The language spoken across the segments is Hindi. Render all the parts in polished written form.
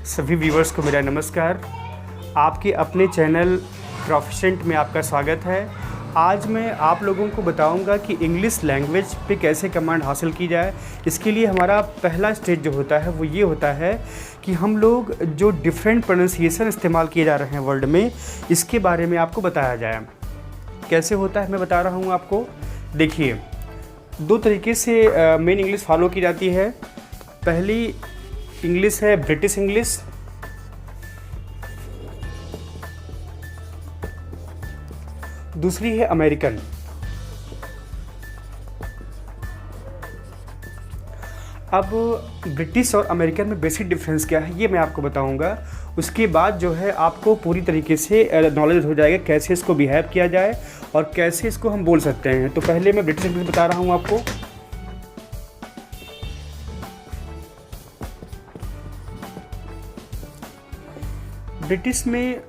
सभी व्यूवर्स को मेरा नमस्कार। आपके अपने चैनल प्रोफिशिएंट में आपका स्वागत है। आज मैं आप लोगों को बताऊंगा कि इंग्लिश लैंग्वेज पे कैसे कमांड हासिल की जाए। इसके लिए हमारा पहला स्टेज जो होता है वो ये होता है कि हम लोग जो डिफरेंट प्रोनाउंसिएशन इस्तेमाल किए जा रहे हैं वर्ल्ड में, इसके बारे में आपको बताया जाए। कैसे होता है मैं बता रहा हूँ आपको। देखिए, दो तरीके से मेन इंग्लिश फॉलो की जाती है। पहली इंग्लिश है ब्रिटिश इंग्लिश, दूसरी है अमेरिकन। अब ब्रिटिश और अमेरिकन में बेसिक डिफरेंस क्या है ये मैं आपको बताऊंगा। उसके बाद जो है आपको पूरी तरीके से नॉलेज हो जाएगा कैसे इसको बिहेव किया जाए और कैसे इसको हम बोल सकते हैं। तो पहले मैं ब्रिटिश इंग्लिश बता रहा हूँ आपको। ब्रिटिश में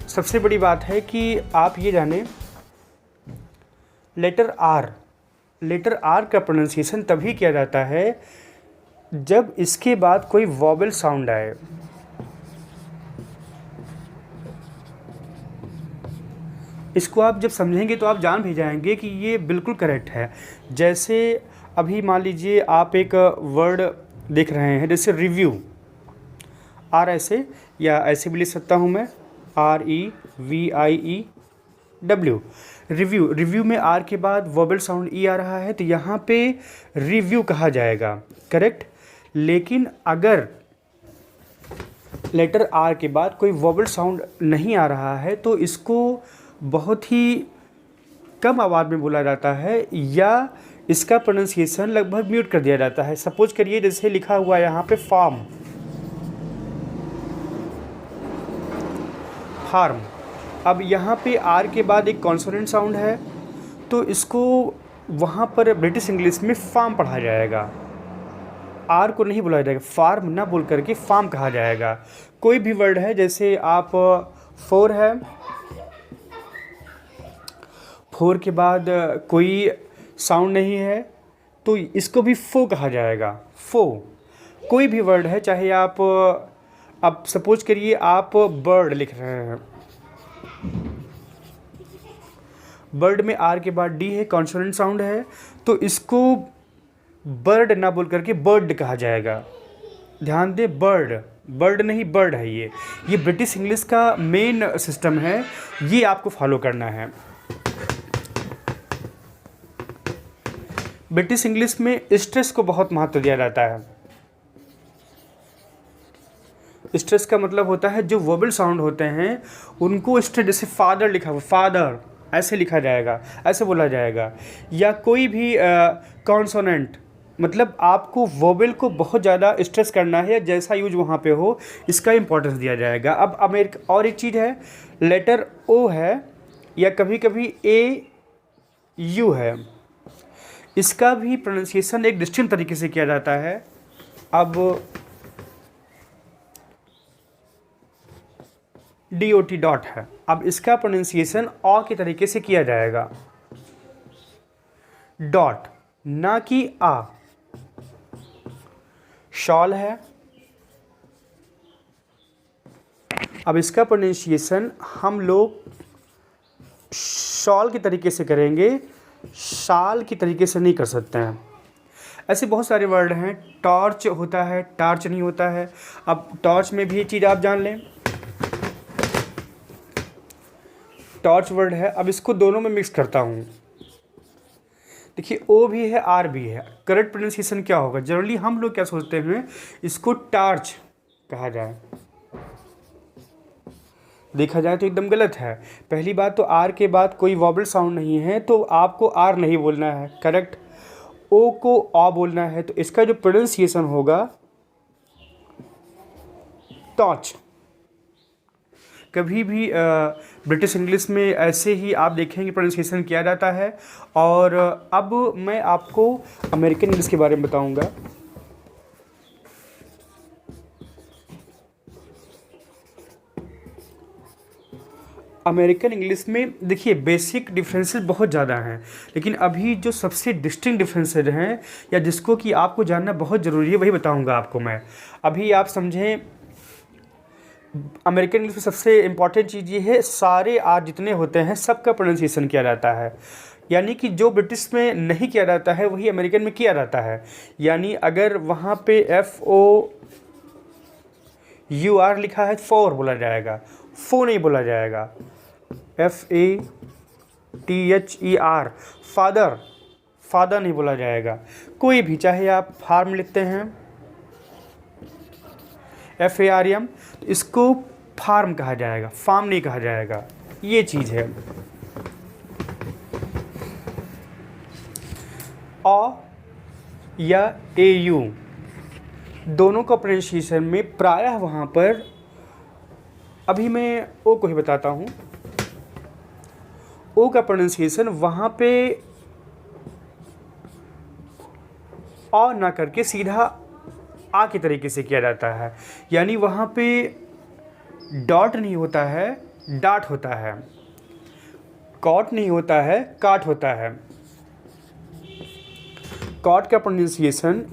सबसे बड़ी बात है कि आप ये जानें, लेटर आर का प्रोनाउंसिएशन तभी किया जाता है जब इसके बाद कोई वॉवेल साउंड आए। इसको आप जब समझेंगे तो आप जान भी जाएंगे कि ये बिल्कुल करेक्ट है। जैसे अभी मान लीजिए आप एक वर्ड देख रहे हैं, जैसे रिव्यू, आर ऐसे या ऐसे भी लिख सकता हूँ मैं, REVIEW। रिव्यू में आर के बाद वोबल साउंड ई आ रहा है तो यहाँ पे रिव्यू कहा जाएगा, करेक्ट। लेकिन अगर लेटर आर के बाद कोई वोबल साउंड नहीं आ रहा है तो इसको बहुत ही कम आवाज़ में बोला जाता है या इसका प्रोनाउंसिएशन लगभग म्यूट कर दिया जाता है। सपोज करिए जैसे लिखा हुआ है यहाँ पे फार्म, अब यहाँ पे आर के बाद एक कॉन्सोनेंट साउंड है तो इसको वहाँ पर ब्रिटिश इंग्लिश में फार्म पढ़ा जाएगा। आर को नहीं बुलाया जाएगा, फार्म ना बोल करके फार्म कहा जाएगा। कोई भी वर्ड है, जैसे आप फोर है, फोर के बाद कोई साउंड नहीं है तो इसको भी फो कहा जाएगा, फो। कोई भी वर्ड है, चाहे आप सपोज करिए आप बर्ड लिख रहे हैं, बर्ड में आर के बाद डी है, कॉन्सोनेंट साउंड है तो इसको बर्ड ना बोल करके बर्ड कहा जाएगा। ध्यान दे, बर्ड नहीं बर्ड है। ये ब्रिटिश इंग्लिश का मेन सिस्टम है, ये आपको फॉलो करना है। ब्रिटिश इंग्लिश में स्ट्रेस को बहुत महत्व दिया जाता है। स्ट्रेस का मतलब होता है जो वोबल साउंड होते हैं उनको स्ट्रेस, जैसे फादर लिखा हुआ, फादर ऐसे लिखा जाएगा, ऐसे बोला जाएगा। या कोई भी कॉन्सोनेंट, मतलब आपको वोबल को बहुत ज़्यादा स्ट्रेस करना है, जैसा यूज वहाँ पे हो इसका इंपॉर्टेंस दिया जाएगा। अब अमेरिका और एक चीज़ है, लेटर ओ है या कभी कभी AU है, इसका भी प्रोनाउंसिएशन एक डिस्टिंक्ट तरीके से किया जाता है। अब DOT डॉट है, अब इसका प्रोनाउंसिएशन ऑ के तरीके से किया जाएगा, डॉट ना कि आ। शॉल है, अब इसका प्रोनाउंसिएशन हम लोग शॉल के तरीके से करेंगे, शाल की तरीके से नहीं कर सकते हैं। ऐसे बहुत सारे वर्ड हैं। टॉर्च होता है, टार्च नहीं होता है। अब टॉर्च में भी ये चीज़ आप जान लें, टॉर्च वर्ड है। अब इसको दोनों में मिक्स करता हूँ। देखिए, ओ भी है, आर भी है। करेक्ट प्रोनाउंसिएशन क्या होगा? जनरली हम लोग क्या सोचते हैं, इसको टार्च कहा जाए, देखा जाए तो एकदम गलत है। पहली बात तो आर के बाद कोई वॉबल साउंड नहीं है तो आपको आर नहीं बोलना है, करेक्ट। ओ को आ बोलना है तो इसका जो प्रोनाउंसिएशन होगा टॉर्च। कभी भी ब्रिटिश इंग्लिश में ऐसे ही आप देखेंगे प्रोनाउंसिएशन किया जाता है। और अब मैं आपको अमेरिकन इंग्लिश के बारे में बताऊंगा। अमेरिकन इंग्लिश में देखिए बेसिक डिफरेंसेस बहुत ज़्यादा हैं, लेकिन अभी जो सबसे डिस्टिंक्ट डिफरेंसेज हैं या जिसको कि आपको जानना बहुत ज़रूरी है वही बताऊंगा आपको मैं। अभी आप समझें अमेरिकन इंग्लिश में सबसे इम्पॉर्टेंट चीज़ ये है, सारे आर जितने होते हैं सबका प्रोनाउंसिएशन किया जाता है। यानी कि जो ब्रिटिश में नहीं किया जाता है वही अमेरिकन में किया जाता है। यानी अगर वहाँ पे FOUR लिखा है, फोर बोला जाएगा, फो नहीं बोला जाएगा। FATHER, फादर, फादर नहीं बोला जाएगा। कोई भी, चाहे आप फार्म लिखते हैं FARM, तो इसको फार्म कहा जाएगा, फार्म नहीं कहा जाएगा। ये चीज़ है। अ या AU दोनों का प्रोनाउंसिएशन में प्रायः वहाँ पर, अभी मैं ओ को ही बताता हूँ, ओ का प्रोनाउंसिएशन वहाँ पे अ ना करके सीधा आ के तरीके से किया जाता है। यानी वहाँ पे डॉट नहीं होता है, डाट होता है। कॉट नहीं होता है, काट होता है। कॉट का प्रोनाउंसिएशन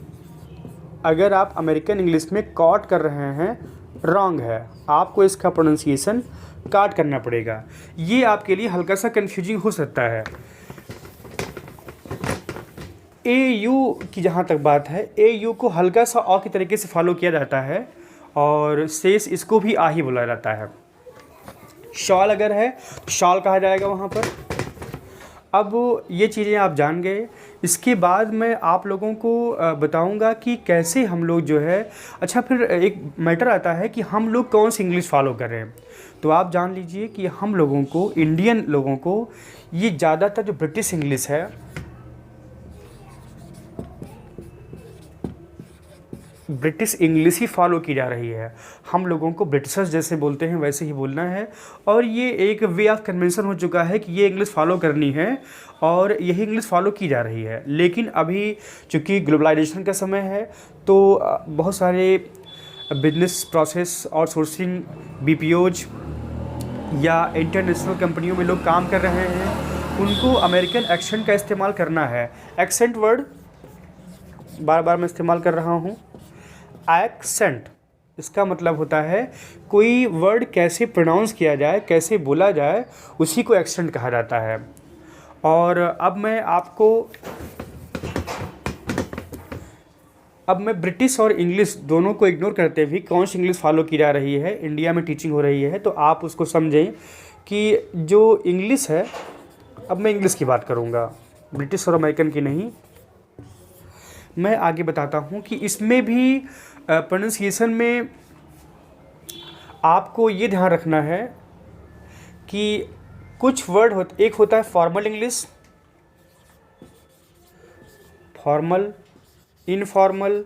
अगर आप अमेरिकन इंग्लिश में कॉट कर रहे हैं, रॉन्ग है। आपको इसका प्रोनाउंसिएशन काट करना पड़ेगा। ये आपके लिए हल्का सा कंफ्यूजिंग हो सकता है। AU की जहाँ तक बात है, AU को हल्का सा अ के तरीके से फॉलो किया जाता है और शेष इसको भी आ ही बोला जाता है। शॉल अगर है तो शॉल कहा जाएगा वहाँ पर। अब ये चीज़ें आप जान गए। इसके बाद मैं आप लोगों को बताऊंगा कि कैसे हम लोग जो है, अच्छा फिर एक मैटर आता है कि हम लोग कौन सी इंग्लिश फॉलो कर रहे हैं। तो आप जान लीजिए कि हम लोगों को, इंडियन लोगों को, ये ज़्यादातर जो ब्रिटिश इंग्लिश है, ब्रिटिश इंग्लिश ही फॉलो की जा रही है। हम लोगों को ब्रिटिशर्स जैसे बोलते हैं वैसे ही बोलना है, और ये एक वे ऑफ कन्वेंशन हो चुका है कि ये इंग्लिश फॉलो करनी है और यही इंग्लिश फॉलो की जा रही है। लेकिन अभी चूँकि ग्लोबलाइजेशन का समय है तो बहुत सारे बिजनेस प्रोसेस और सोर्सिंग BPOज या इंटरनेशनल कंपनियों में लोग काम कर रहे हैं, उनको अमेरिकन एक्सेंट का इस्तेमाल करना है। एक्सेंट वर्ड बार बार मैं इस्तेमाल कर रहा हूँ। एक्सेंट, इसका मतलब होता है कोई वर्ड कैसे प्रोनाउंस किया जाए, कैसे बोला जाए, उसी को एक्सेंट कहा जाता है। और अब मैं ब्रिटिश और इंग्लिश दोनों को इग्नोर करते हुए कौन सी इंग्लिश फॉलो की जा रही है, इंडिया में टीचिंग हो रही है, तो आप उसको समझें कि जो इंग्लिश है, अब मैं इंग्लिश की बात करूँगा, ब्रिटिश और अमेरिकन की नहीं। मैं आगे बताता हूँ कि इसमें भी प्रोनाउंसिएशन में आपको ये ध्यान रखना है कि कुछ वर्ड एक होता है formal English, formal, informal,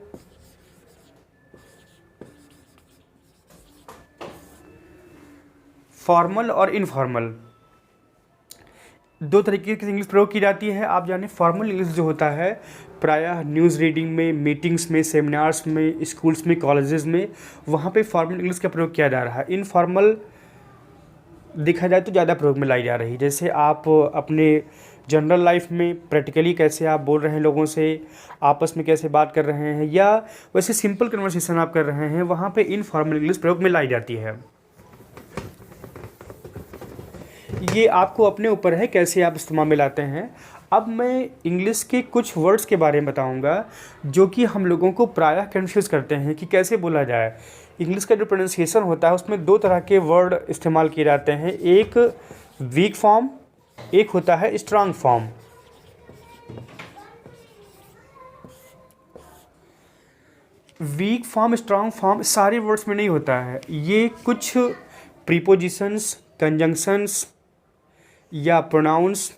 formal और इनफॉर्मल, दो तरीके की इंग्लिश प्रयोग की जाती है। आप जाने फॉर्मल इंग्लिश जो होता है प्रायः न्यूज़ रीडिंग में, मीटिंग्स में, सेमिनार्स में, स्कूल्स में, कॉलेजेस में, वहाँ पे फॉर्मल इंग्लिश का प्रयोग किया जा रहा है। इनफॉर्मल देखा जाए तो ज़्यादा प्रयोग में लाई जा रही है। जैसे आप अपने जनरल लाइफ में प्रैक्टिकली कैसे आप बोल रहे हैं लोगों से, आपस में कैसे बात कर रहे हैं, या वैसे सिंपल कन्वर्सेशन आप कर रहे हैं, वहाँ पे इनफॉर्मल इंग्लिश प्रयोग में लाई जाती है। ये आपको अपने ऊपर है कैसे आप इस्तेमाल में लाते हैं। अब मैं इंग्लिश के कुछ वर्ड्स के बारे में बताऊंगा जो कि हम लोगों को प्रायः कंफ्यूज करते हैं कि कैसे बोला जाए। इंग्लिश का जो प्रोनाउंसिएशन होता है उसमें दो तरह के वर्ड इस्तेमाल किए जाते हैं, एक वीक फॉर्म, एक होता है strong form. Weak form, strong form सारे वर्ड्स में नहीं होता है। ये कुछ प्रीपोजिशंस, कंजंक्शंस या प्रोनाउंस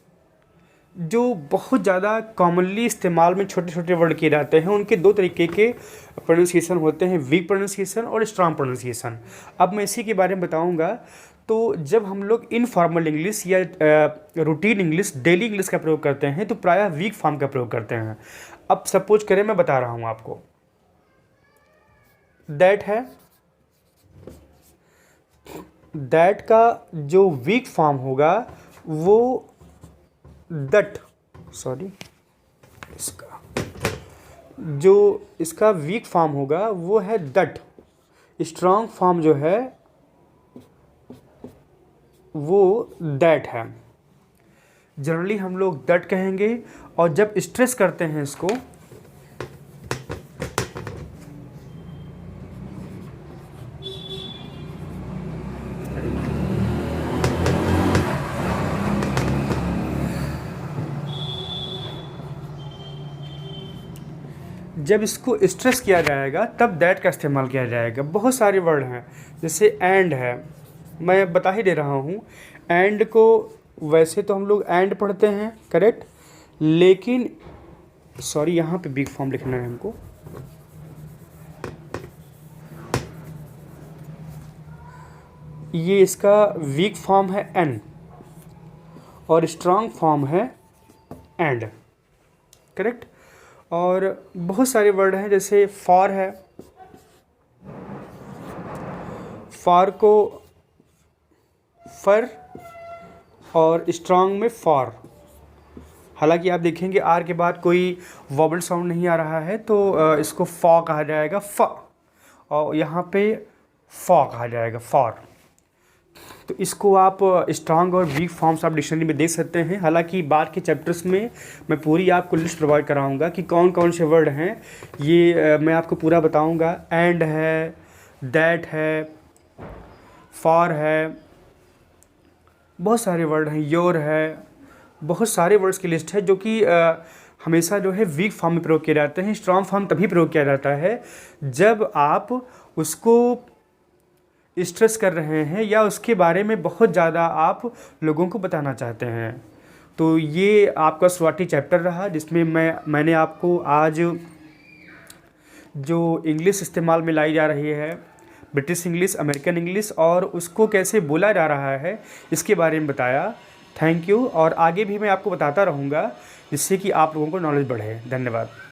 जो बहुत ज़्यादा कॉमनली इस्तेमाल में छोटे छोटे वर्ड किए जाते हैं, उनके दो तरीके के प्रोनाउंसिएशन होते हैं, वीक प्रोनाउंसिएशन और स्ट्रांग प्रोनाउंसिएशन। अब मैं इसी के बारे में बताऊंगा। तो जब हम लोग इनफॉर्मल इंग्लिश या रूटीन इंग्लिश, डेली इंग्लिश का प्रयोग करते हैं तो प्रायः वीक फॉर्म का प्रयोग करते हैं। अब सपोज करें मैं बता रहा हूँ आपको, दैट है, दैट का जो वीक फॉर्म होगा वो दट, सॉरी, इसका जो इसका वीक फॉर्म होगा वो है दट। स्ट्रांग फॉर्म जो है वो दैट है। जनरली हम लोग दैट कहेंगे, और जब स्ट्रेस करते हैं इसको, जब इसको स्ट्रेस किया जाएगा तब दैट का इस्तेमाल किया जाएगा। बहुत सारे वर्ड हैं, जैसे एंड है, मैं बता ही दे रहा हूँ। एंड को वैसे तो हम लोग एंड पढ़ते हैं, करेक्ट, लेकिन सॉरी यहाँ पे बिग फॉर्म लिखना है हमको। ये इसका वीक फॉर्म है एन और स्ट्रांग फॉर्म है एंड, करेक्ट। और बहुत सारे वर्ड हैं, जैसे फॉर है, फॉर को फर और स्ट्रांग में फॉर। हालांकि आप देखेंगे आर के बाद कोई वॉबल साउंड नहीं आ रहा है, तो इसको फॉ कहा जाएगा, फ, और यहाँ पे फॉ कहा जाएगा, फॉर। तो इसको आप स्ट्रांग और वीक फॉर्म्स आप डिक्शनरी में देख सकते हैं। हालांकि बाद के चैप्टर्स में मैं पूरी आपको लिस्ट प्रोवाइड कराऊंगा कि कौन कौन से वर्ड हैं, ये मैं आपको पूरा बताऊंगा। एंड है, दैट है, फॉर है, बहुत सारे वर्ड हैं, योर है, बहुत सारे वर्ड्स की लिस्ट है जो कि हमेशा जो है वीक फॉर्म में प्रयोग किए जाते हैं। स्ट्रांग फॉर्म तभी प्रयोग किया जाता है जब आप उसको स्ट्रेस कर रहे हैं या उसके बारे में बहुत ज़्यादा आप लोगों को बताना चाहते हैं। तो ये आपका शुरुआती चैप्टर रहा, जिसमें मैंने आपको आज जो इंग्लिश इस्तेमाल में लाई जा रही है, ब्रिटिश इंग्लिश, अमेरिकन इंग्लिश, और उसको कैसे बोला जा रहा है, इसके बारे में बताया। थैंक यू, और आगे भी मैं आपको बताता रहूँगा जिससे कि आप लोगों को नॉलेज बढ़े। धन्यवाद।